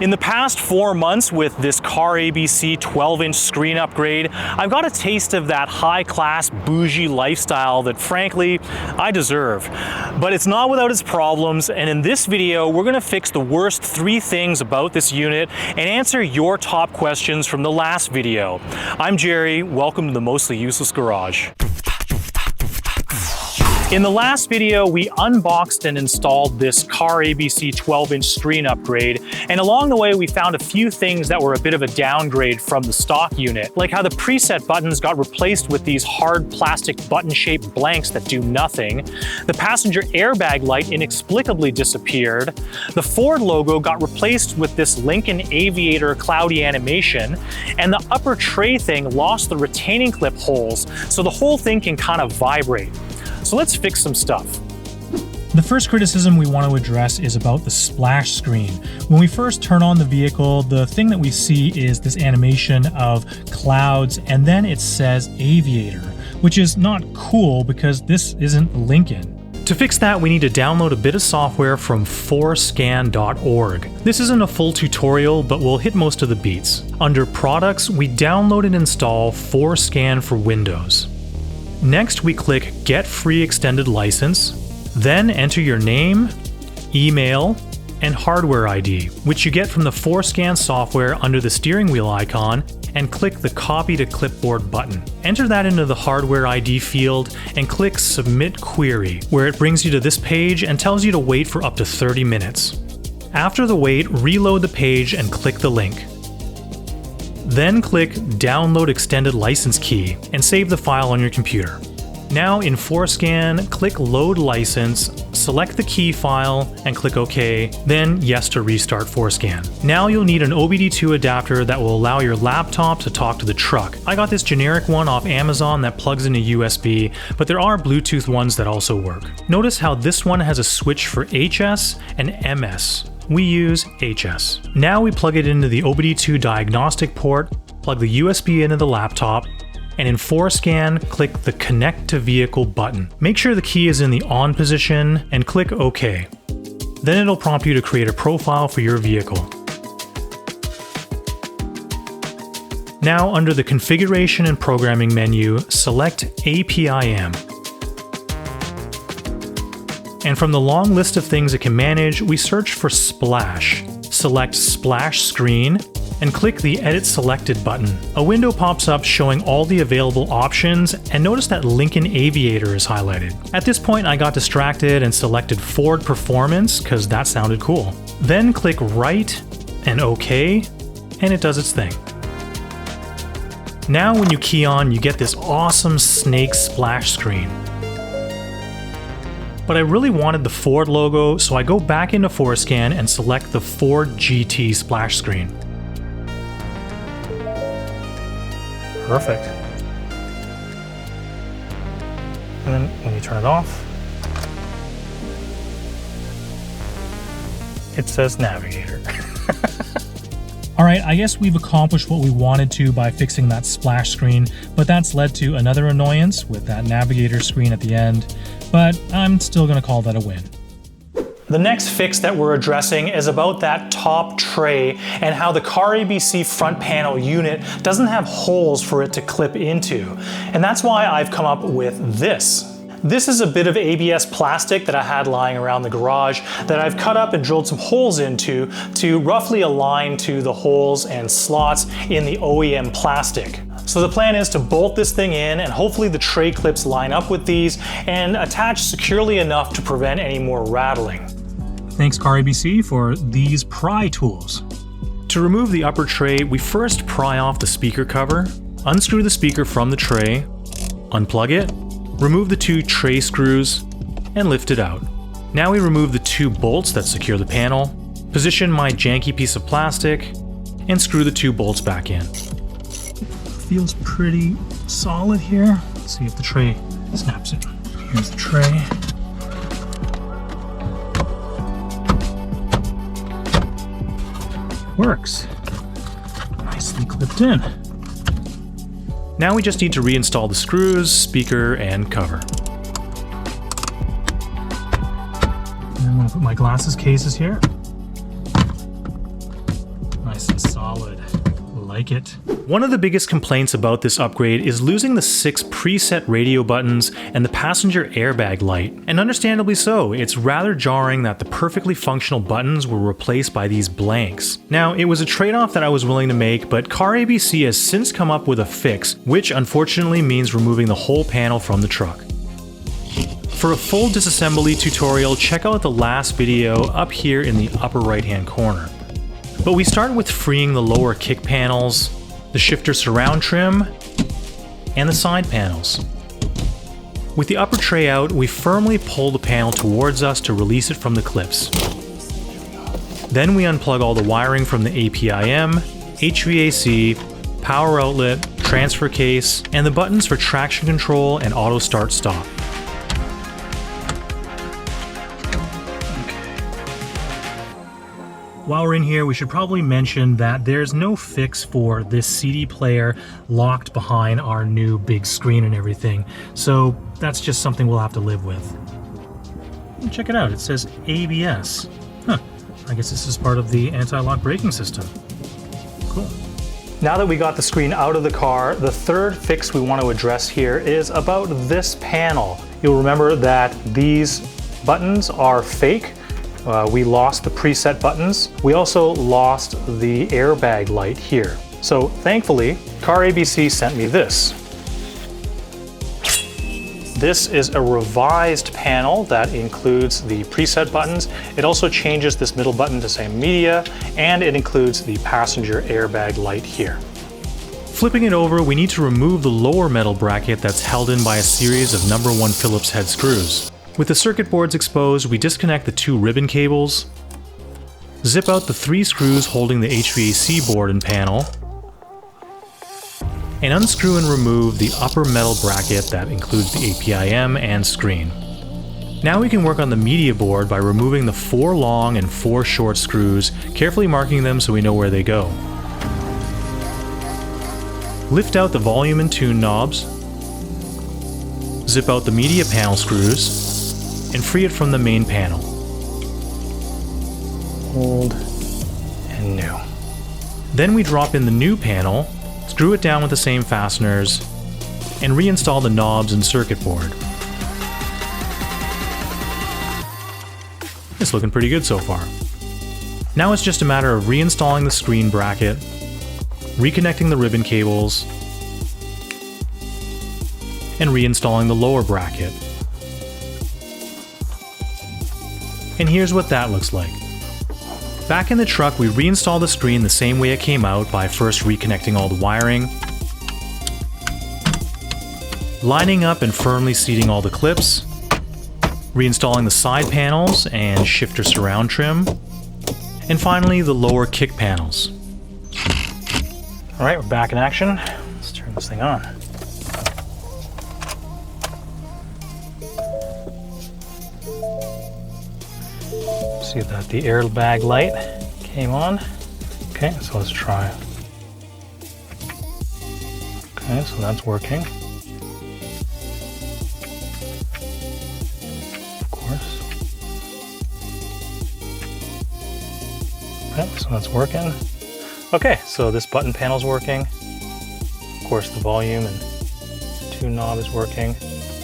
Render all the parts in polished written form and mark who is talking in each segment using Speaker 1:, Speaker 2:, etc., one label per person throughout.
Speaker 1: In the past 4 months with this CarABC 12-inch screen upgrade, I've got a taste of that high-class Boujee lifestyle that frankly, I deserve. But it's not without its problems, and in this video, we're gonna fix the worst 3 things about this unit and answer your top questions from the last video. I'm Jerry, welcome to the Mostly Useless Garage. In the last video, we unboxed and installed this CarABC 12-inch screen upgrade, and along the way we found a few things that were a bit of a downgrade from the stock unit, like how the preset buttons got replaced with these hard plastic button-shaped blanks that do nothing, the passenger airbag light inexplicably disappeared, the Ford logo got replaced with this Lincoln Aviator cloudy animation, and the upper tray thing lost the retaining clip holes, so the whole thing can kind of vibrate. So let's fix some stuff. The first criticism we want to address is about the splash screen. When we first turn on the vehicle, the thing that we see is this animation of clouds, and then it says Aviator, which is not cool because this isn't Lincoln. To fix that, we need to download a bit of software from Forscan.org. This isn't a full tutorial, but we'll hit most of the beats. Under Products, we download and install Forscan for Windows. Next, we click Get Free Extended License, then enter your name, email, and hardware ID, which you get from the Forscan software under the steering wheel icon, and click the Copy to Clipboard button. Enter that into the hardware ID field and click Submit Query, where it brings you to this page and tells you to wait for up to 30 minutes. After the wait, reload the page and click the link. Then click Download Extended License Key and save the file on your computer. Now in Forscan, click Load License, select the key file, and click OK, then Yes to restart Forscan. Now you'll need an OBD2 adapter that will allow your laptop to talk to the truck. I got this generic one off Amazon that plugs into USB, but there are Bluetooth ones that also work. Notice how this one has a switch for HS and MS. We use HS. Now we plug it into the OBD2 diagnostic port, plug the USB into the laptop, and in Forscan, click the Connect to Vehicle button. Make sure the key is in the on position and click OK. Then it'll prompt you to create a profile for your vehicle. Now under the Configuration and Programming menu, select APIM. And from the long list of things it can manage, we search for Splash. Select Splash Screen and click the Edit Selected button. A window pops up showing all the available options, and notice that Lincoln Aviator is highlighted. At this point I got distracted and selected Ford Performance because that sounded cool. Then click Write and OK, and it does its thing. Now when you key on, you get this awesome snake splash screen. But I really wanted the Ford logo, so I go back into Forscan and select the Ford GT splash screen. Perfect. And then when you turn it off, it says Navigator. Alright, I guess we've accomplished what we wanted to by fixing that splash screen, but that's led to another annoyance with that Navigator screen at the end, but I'm still going to call that a win. The next fix that we're addressing is about that top tray and how the CarABC front panel unit doesn't have holes for it to clip into. And that's why I've come up with this. This is a bit of ABS plastic that I had lying around the garage that I've cut up and drilled some holes into to roughly align to the holes and slots in the OEM plastic. So the plan is to bolt this thing in, and hopefully the tray clips line up with these and attach securely enough to prevent any more rattling. Thanks CarABC for these pry tools. To remove the upper tray, we first pry off the speaker cover, unscrew the speaker from the tray, unplug it, remove the 2 tray screws, and lift it out. Now we remove the 2 bolts that secure the panel, position my janky piece of plastic, and screw the 2 bolts back in. Feels pretty solid here. Let's see if the tray snaps in. Here's the tray. Works. Nicely clipped in. Now we just need to reinstall the screws, speaker, and cover. I'm going to put my glasses cases here. Nice and solid. Like it. One of the biggest complaints about this upgrade is losing the 6 preset radio buttons and the passenger airbag light. And understandably so, it's rather jarring that the perfectly functional buttons were replaced by these blanks. Now, it was a trade-off that I was willing to make, but CarABC has since come up with a fix, which unfortunately means removing the whole panel from the truck. For a full disassembly tutorial, check out the last video up here in the upper right-hand corner. But we start with freeing the lower kick panels, the shifter surround trim, and the side panels. With the upper tray out, we firmly pull the panel towards us to release it from the clips. Then we unplug all the wiring from the APIM, HVAC, power outlet, transfer case, and the buttons for traction control and auto start-stop. While we're in here, we should probably mention that there's no fix for this CD player locked behind our new big screen and everything, so that's just something we'll have to live with. Check it out, it says ABS. Huh, I guess this is part of the anti-lock braking system. Cool. Now that we got the screen out of the car, the third fix we want to address here is about this panel. You'll remember that these buttons are fake. We lost the preset buttons. We also lost the airbag light here. So thankfully, CarABC sent me this. This is a revised panel that includes the preset buttons. It also changes this middle button to say media, and it includes the passenger airbag light here. Flipping it over, we need to remove the lower metal bracket that's held in by a series of No. 1 Phillips head screws. With the circuit boards exposed, we disconnect the 2 ribbon cables, zip out the 3 screws holding the HVAC board and panel, and unscrew and remove the upper metal bracket that includes the APIM and screen. Now we can work on the media board by removing the 4 long and 4 short screws, carefully marking them so we know where they go. Lift out the volume and tune knobs, zip out the media panel screws, and free it from the main panel. Old and new. Then we drop in the new panel, screw it down with the same fasteners, and reinstall the knobs and circuit board. It's looking pretty good so far. Now it's just a matter of reinstalling the screen bracket, reconnecting the ribbon cables, and reinstalling the lower bracket. And here's what that looks like. Back in the truck, we reinstall the screen the same way it came out by first reconnecting all the wiring, lining up and firmly seating all the clips, reinstalling the side panels and shifter surround trim, and finally the lower kick panels. All right, we're back in action. Let's turn this thing on. See that the airbag light came on. Okay, so let's try. Okay, so that's working. Of course. Okay, so that's working. Okay, so this button panel's working. Of course, the volume and tune knob is working.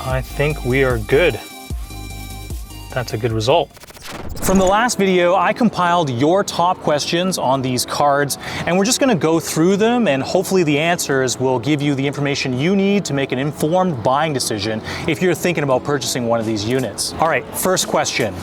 Speaker 1: I think we are good. That's a good result. From the last video, I compiled your top questions on these cards, and we're just going to go through them, and hopefully the answers will give you the information you need to make an informed buying decision if you're thinking about purchasing one of these units. All right, first question.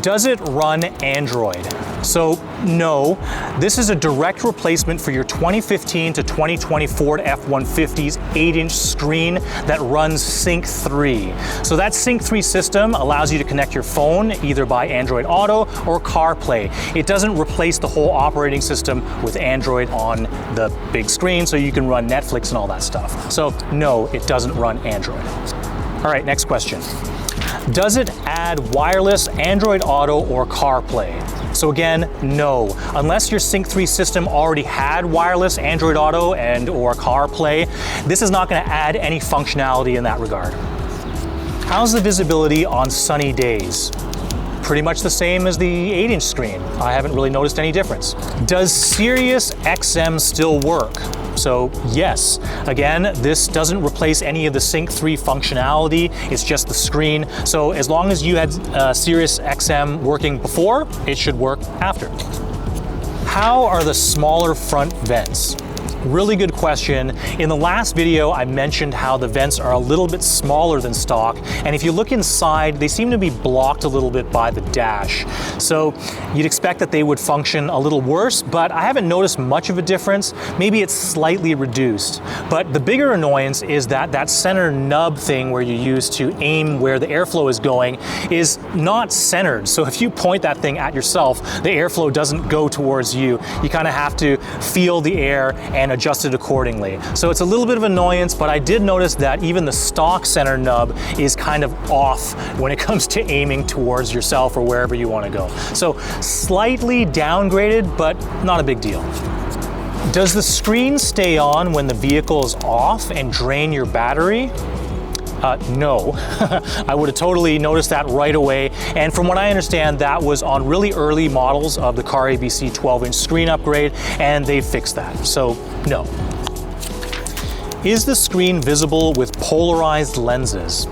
Speaker 1: Does it run Android? So no, this is a direct replacement for your 2015 to 2020 Ford F150's 8-inch screen that runs Sync 3. So that Sync 3 system allows you to connect your phone either by Android Auto or CarPlay. It doesn't replace the whole operating system with Android on the big screen so you can run Netflix and all that stuff. So no, it doesn't run Android. All right, next question. Does it add wireless Android Auto or CarPlay? So again, no. Unless your Sync 3 system already had wireless Android Auto and or CarPlay, this is not going to add any functionality in that regard. How's the visibility on sunny days? pretty much the same as the 8-inch screen. I haven't really noticed any difference. Does Sirius XM still work? So yes, again, this doesn't replace any of the Sync 3 functionality, it's just the screen. So as long as you had Sirius XM working before, it should work after. How are the smaller front vents? Really good question. In the last video, I mentioned how the vents are a little bit smaller than stock, and if you look inside, they seem to be blocked a little bit by the dash. So you'd expect that they would function a little worse, but I haven't noticed much of a difference. Maybe it's slightly reduced. But the bigger annoyance is that that center nub thing where you use to aim where the airflow is going is not centered. So if you point that thing at yourself, the airflow doesn't go towards you. You kind of have to feel the air and adjust it accordingly. So it's a little bit of annoyance, but I did notice that even the stock center nub is kind of off when it comes to aiming towards yourself or wherever you want to go. So slightly downgraded, but not a big deal. Does the screen stay on when the vehicle is off and drain your battery? No, I would have totally noticed that right away. And from what I understand, that was on really early models of the CarABC 12-inch screen upgrade, and they fixed that, so no. Is the screen visible with polarized lenses?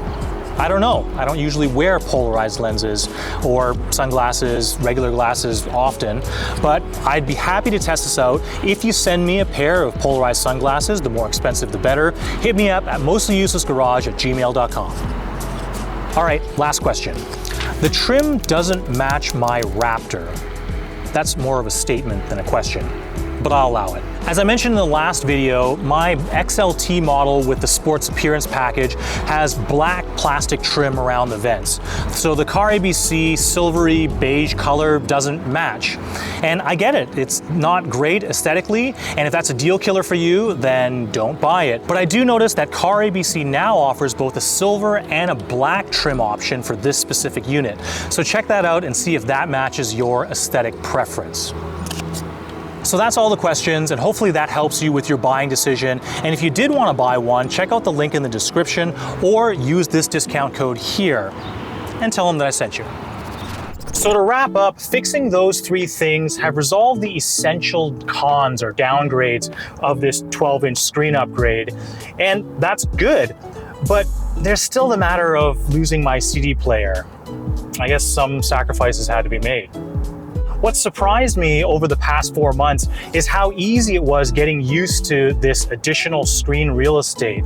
Speaker 1: I don't know. I don't usually wear polarized lenses or sunglasses, regular glasses often, but I'd be happy to test this out. If you send me a pair of polarized sunglasses, the more expensive the better, hit me up at mostlyuselessgarage@gmail.com. All right, last question. The trim doesn't match my Raptor. That's more of a statement than a question, but I'll allow it. As I mentioned in the last video, my XLT model with the Sports Appearance package has black plastic trim around the vents. So the CarABC silvery beige color doesn't match. And I get it, it's not great aesthetically, and if that's a deal killer for you, then don't buy it. But I do notice that CarABC now offers both a silver and a black trim option for this specific unit. So check that out and see if that matches your aesthetic preference. So that's all the questions, and hopefully that helps you with your buying decision. And if you did want to buy one, check out the link in the description or use this discount code here and tell them that I sent you. So to wrap up, fixing those 3 things have resolved the essential cons or downgrades of this 12-inch screen upgrade, and that's good. But there's still the matter of losing my CD player. I guess some sacrifices had to be made. What surprised me over the past 4 months is how easy it was getting used to this additional screen real estate.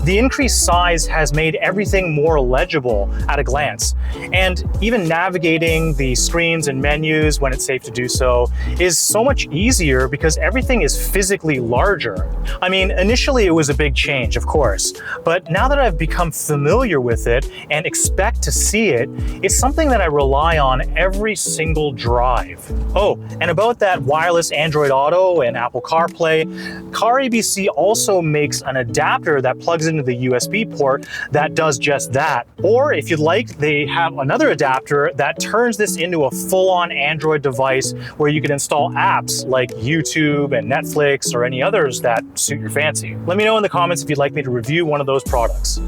Speaker 1: The increased size has made everything more legible at a glance, and even navigating the screens and menus when it's safe to do so is so much easier because everything is physically larger. I mean, initially it was a big change, of course, but now that I've become familiar with it and expect to see it, it's something that I rely on every single drive. Oh, and about that wireless Android Auto and Apple CarPlay, CarABC also makes an adapter that plugs into the USB port that does just that. Or if you'd like, they have another adapter that turns this into a full-on Android device where you can install apps like YouTube and Netflix or any others that suit your fancy. Let me know in the comments if you'd like me to review one of those products.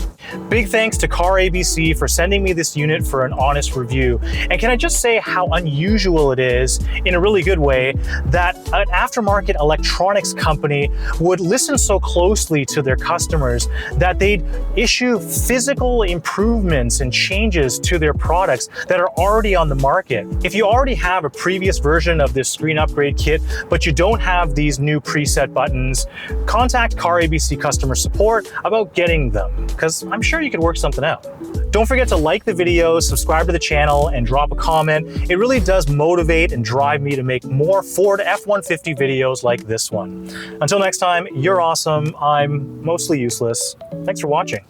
Speaker 1: Big thanks to CarABC for sending me this unit for an honest review. And can I just say how unusual it is, in a really good way, that an aftermarket electronics company would listen so closely to their customers that they'd issue physical improvements and changes to their products that are already on the market. If you already have a previous version of this screen upgrade kit, but you don't have these new preset buttons, contact CarABC customer support about getting them, because I'm sure you could work something out. Don't forget to like the video, subscribe to the channel, and drop a comment. It really does motivate and drive me to make more Ford F-150 videos like this one. Until next time, you're awesome. I'm mostly useless. Thanks for watching.